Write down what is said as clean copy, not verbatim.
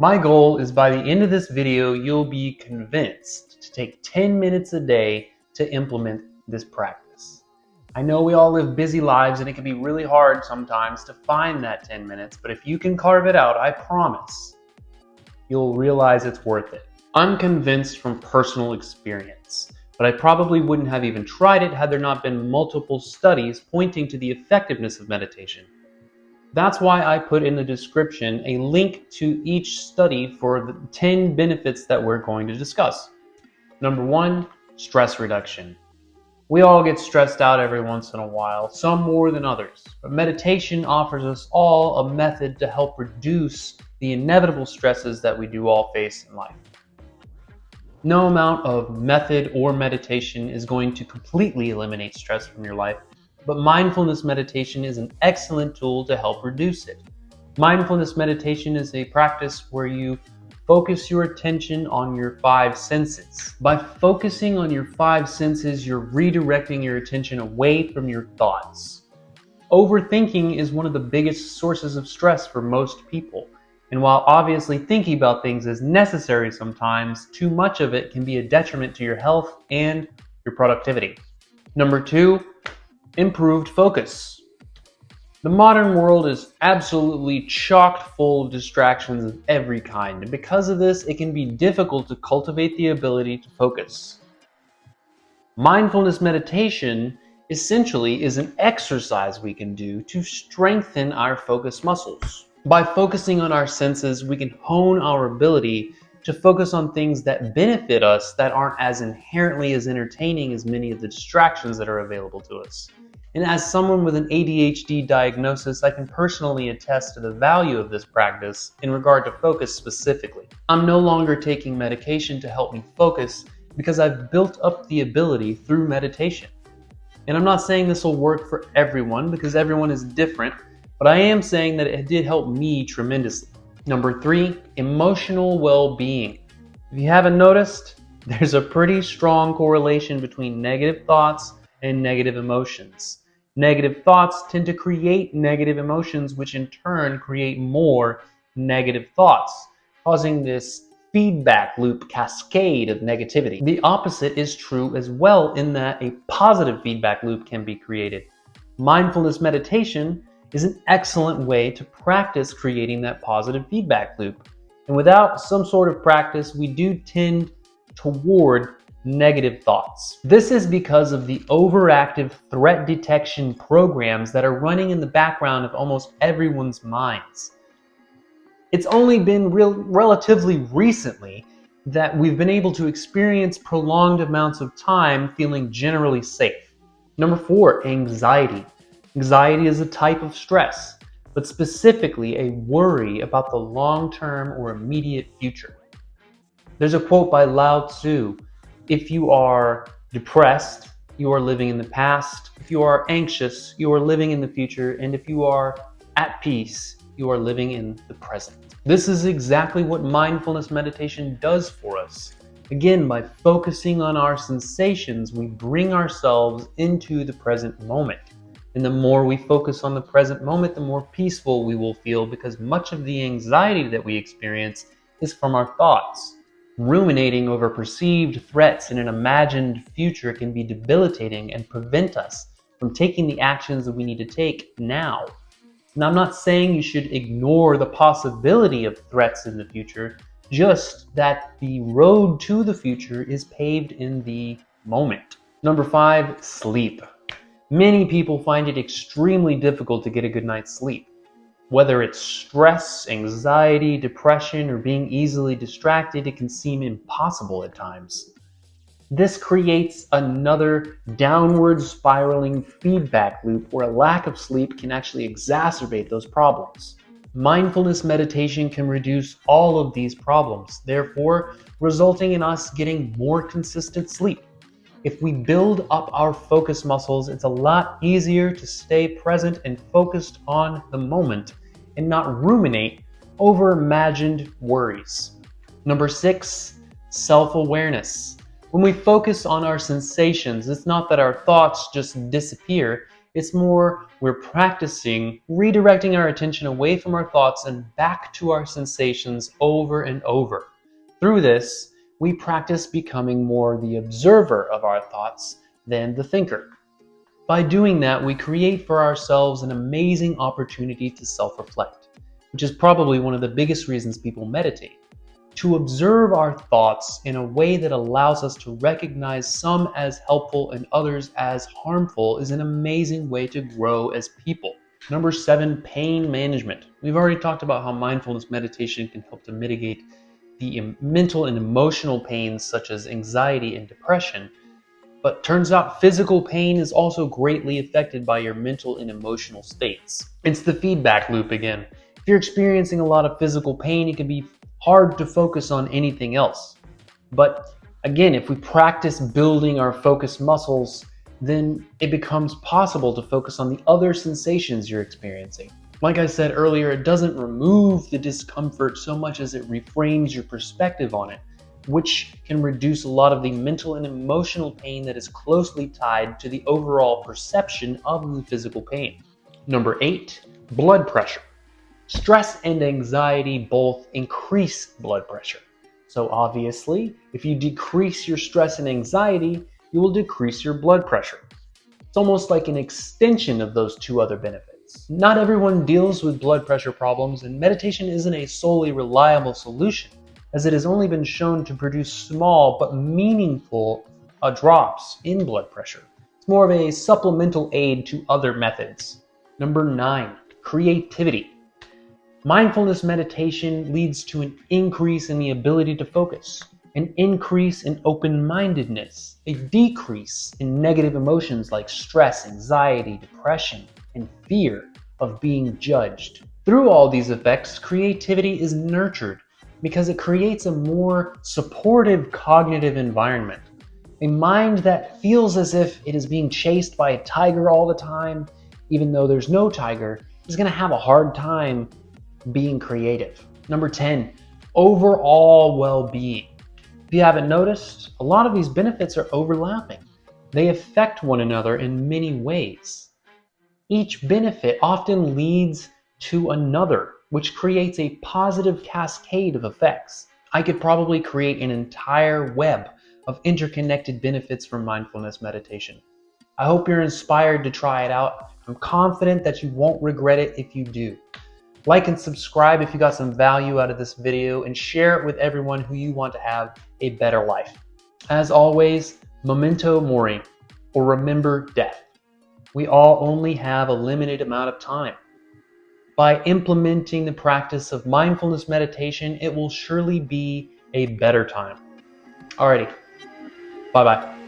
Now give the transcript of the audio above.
My goal is by the end of this video, you'll be convinced to take 10 minutes a day to implement this practice. I know we all live busy lives and it can be really hard sometimes to find that 10 minutes, but if you can carve it out, I promise you'll realize it's worth it. I'm convinced from personal experience, but I probably wouldn't have even tried it had there not been multiple studies pointing to the effectiveness of meditation. That's why I put in the description a link to each study for the 10 benefits that we're going to discuss. Number 1, stress reduction. We all get stressed out every once in a while, some more than others, but meditation offers us all a method to help reduce the inevitable stresses that we do all face in life. No amount of method or meditation is going to completely eliminate stress from your life, but mindfulness meditation is an excellent tool to help reduce it. Mindfulness meditation is a practice where you focus your attention on your 5 senses. By focusing on your 5 senses, you're redirecting your attention away from your thoughts. Overthinking is one of the biggest sources of stress for most people. And while obviously thinking about things is necessary sometimes, too much of it can be a detriment to your health and your productivity. Number 2, improved focus. The modern world is absolutely chock full of distractions of every kind, and because of this, it can be difficult to cultivate the ability to focus. Mindfulness meditation essentially is an exercise we can do to strengthen our focus muscles. By focusing on our senses, we can hone our ability to focus on things that benefit us that aren't as inherently as entertaining as many of the distractions that are available to us. And as someone with an ADHD diagnosis, I can personally attest to the value of this practice in regard to focus specifically. I'm no longer taking medication to help me focus because I've built up the ability through meditation. And I'm not saying this will work for everyone because everyone is different, but I am saying that it did help me tremendously. Number 3, emotional well-being. If you haven't noticed, there's a pretty strong correlation between negative thoughts and negative emotions. Negative thoughts tend to create negative emotions, which in turn create more negative thoughts, causing this feedback loop cascade of negativity. The opposite is true as well, in that a positive feedback loop can be created. Mindfulness meditation is an excellent way to practice creating that positive feedback loop. And without some sort of practice, we do tend toward negative thoughts. This is because of the overactive threat detection programs that are running in the background of almost everyone's minds. It's only been relatively recently that we've been able to experience prolonged amounts of time feeling generally safe. Number 4, anxiety. Anxiety is a type of stress, but specifically a worry about the long-term or immediate future. There's a quote by Lao Tzu: if you are depressed, you are living in the past. If you are anxious, you are living in the future. And if you are at peace, you are living in the present. This is exactly what mindfulness meditation does for us. Again, by focusing on our sensations, we bring ourselves into the present moment. And the more we focus on the present moment, the more peaceful we will feel, because much of the anxiety that we experience is from our thoughts. Ruminating over perceived threats in an imagined future can be debilitating and prevent us from taking the actions that we need to take now. Now, I'm not saying you should ignore the possibility of threats in the future, just that the road to the future is paved in the moment. Number 5, sleep. Many people find it extremely difficult to get a good night's sleep. Whether it's stress, anxiety, depression, or being easily distracted, it can seem impossible at times. This creates another downward spiraling feedback loop where a lack of sleep can actually exacerbate those problems. Mindfulness meditation can reduce all of these problems, therefore resulting in us getting more consistent sleep. If we build up our focus muscles, it's a lot easier to stay present and focused on the moment and not ruminate over imagined worries. Number 6, self-awareness. When we focus on our sensations, it's not that our thoughts just disappear, It's more we're practicing redirecting our attention away from our thoughts and back to our sensations over and over. Through this, we practice becoming more the observer of our thoughts than the thinker. By doing that, we create for ourselves an amazing opportunity to self-reflect, which is probably one of the biggest reasons people meditate. To observe our thoughts in a way that allows us to recognize some as helpful and others as harmful is an amazing way to grow as people. Number 7, pain management. We've already talked about how mindfulness meditation can help to mitigate the mental and emotional pains such as anxiety and depression. But turns out physical pain is also greatly affected by your mental and emotional states. It's the feedback loop again. If you're experiencing a lot of physical pain, it can be hard to focus on anything else. But again, if we practice building our focus muscles, then it becomes possible to focus on the other sensations you're experiencing. Like I said earlier, it doesn't remove the discomfort so much as it reframes your perspective on it, which can reduce a lot of the mental and emotional pain that is closely tied to the overall perception of the physical pain. Number 8, blood pressure. Stress and anxiety both increase blood pressure. So obviously, if you decrease your stress and anxiety, you will decrease your blood pressure. It's almost like an extension of those two other benefits. Not everyone deals with blood pressure problems, and meditation isn't a solely reliable solution, as it has only been shown to produce small but meaningful drops in blood pressure. It's more of a supplemental aid to other methods. Number 9, creativity. Mindfulness meditation leads to an increase in the ability to focus, an increase in open-mindedness, a decrease in negative emotions like stress, anxiety, depression, and fear of being judged. Through all these effects, creativity is nurtured because it creates a more supportive cognitive environment. A mind that feels as if it is being chased by a tiger all the time, even though there's no tiger, is going to have a hard time being creative. Number 10, overall well-being. If you haven't noticed, a lot of these benefits are overlapping. They affect one another in many ways. Each benefit often leads to another, which creates a positive cascade of effects. I could probably create an entire web of interconnected benefits from mindfulness meditation. I hope you're inspired to try it out. I'm confident that you won't regret it if you do. Like and subscribe if you got some value out of this video, and share it with everyone who you want to have a better life. As always, memento mori, or remember death. We all only have a limited amount of time. By implementing the practice of mindfulness meditation, it will surely be a better time. Alrighty, bye-bye.